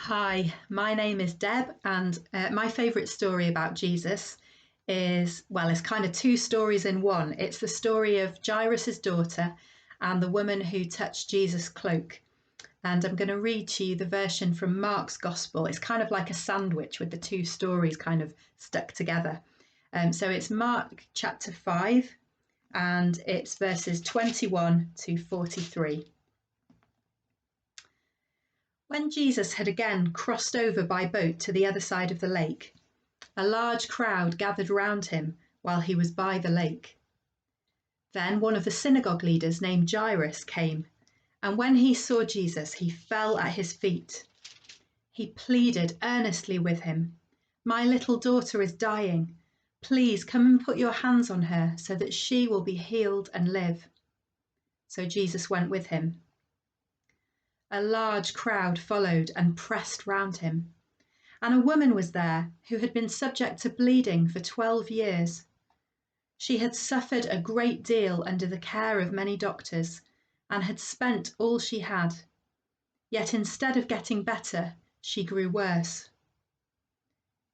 Hi, my name is Deb, and my favourite story about Jesus it's kind of two stories in one. It's the story of Jairus' daughter and the woman who touched Jesus' cloak. And I'm going to read to you the version from Mark's Gospel. It's kind of like a sandwich with the two stories kind of stuck together. So it's Mark chapter 5, and it's verses 21 to 43. When Jesus had again crossed over by boat to the other side of the lake, a large crowd gathered round him while he was by the lake. Then one of the synagogue leaders named Jairus came, and when he saw Jesus, he fell at his feet. He pleaded earnestly with him, "My little daughter is dying. Please come and put your hands on her so that she will be healed and live." So Jesus went with him. A large crowd followed and pressed round him. And a woman was there who had been subject to bleeding for 12 years. She had suffered a great deal under the care of many doctors and had spent all she had. Yet instead of getting better, she grew worse.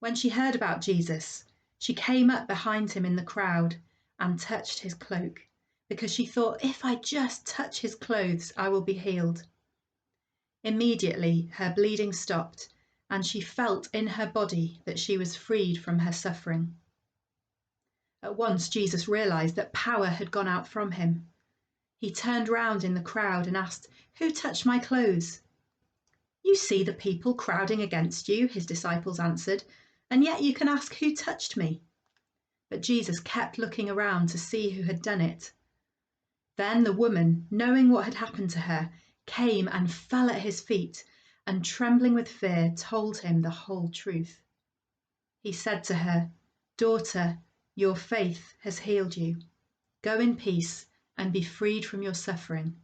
When she heard about Jesus, she came up behind him in the crowd and touched his cloak, because she thought, "If I just touch his clothes, I will be healed." Immediately her bleeding stopped, and she felt in her body that she was freed from her suffering. At once Jesus realized that power had gone out from him. He turned round in the crowd and asked, "Who touched my clothes?" "You see the people crowding against you," his disciples answered, "and yet you can ask, 'Who touched me?'" But Jesus kept looking around to see who had done it. Then the woman, knowing what had happened to her, came and fell at his feet, and trembling with fear, told him the whole truth. He said to her, "Daughter, your faith has healed you. Go in peace and be freed from your suffering."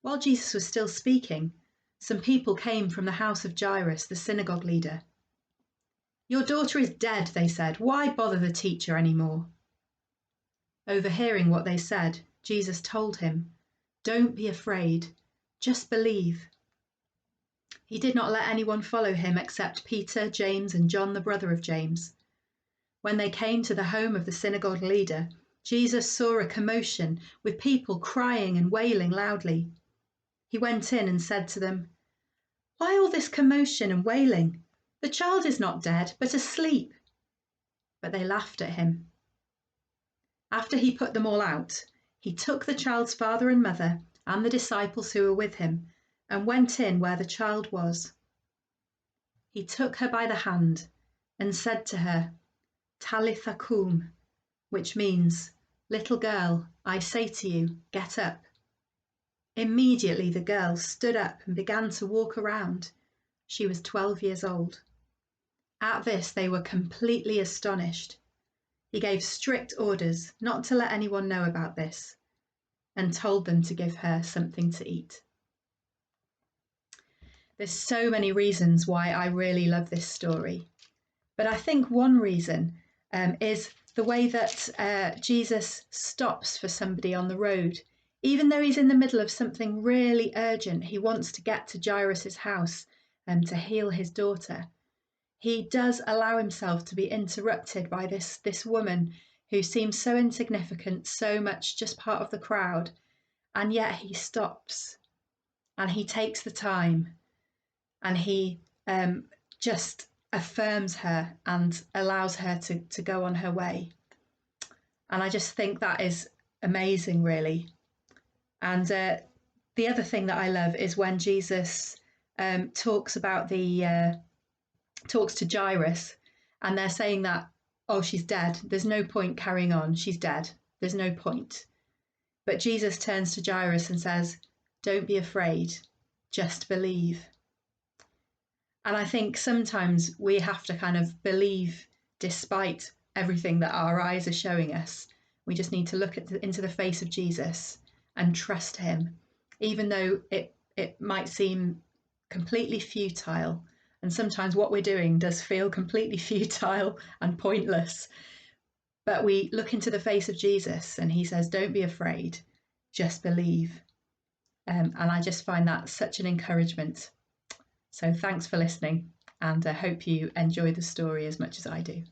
While Jesus was still speaking, some people came from the house of Jairus, the synagogue leader. "Your daughter is dead," they said. "Why bother the teacher anymore?" Overhearing what they said, Jesus told him, "Don't be afraid, just believe." He did not let anyone follow him except Peter, James, and John, the brother of James. When they came to the home of the synagogue leader, Jesus saw a commotion with people crying and wailing loudly. He went in and said to them, "Why all this commotion and wailing? The child is not dead, but asleep." But they laughed at him. After he put them all out, he took the child's father and mother and the disciples who were with him and went in where the child was. He took her by the hand and said to her, "Talitha koum," which means, "Little girl, I say to you, get up." Immediately the girl stood up and began to walk around. She was 12 years old. At this they were completely astonished. He gave strict orders not to let anyone know about this and told them to give her something to eat. There's so many reasons why I really love this story, but I think one reason is the way that Jesus stops for somebody on the road. Even though he's in the middle of something really urgent, he wants to get to Jairus' house to heal his daughter. He does allow himself to be interrupted by this woman who seems so insignificant, so much just part of the crowd, and yet he stops and he takes the time and he just affirms her and allows her to go on her way. And I just think that is amazing, really. And the other thing that I love is when Jesus talks to Jairus, and they're saying that, "Oh, she's dead. There's no point carrying on. She's dead. There's no point." But Jesus turns to Jairus and says, "Don't be afraid. Just believe." And I think sometimes we have to kind of believe despite everything that our eyes are showing us. We just need to look into the face of Jesus and trust him, even though it might seem completely futile. And sometimes what we're doing does feel completely futile and pointless. But we look into the face of Jesus and he says, "Don't be afraid, just believe." And I just find that such an encouragement. So thanks for listening, and I hope you enjoy the story as much as I do.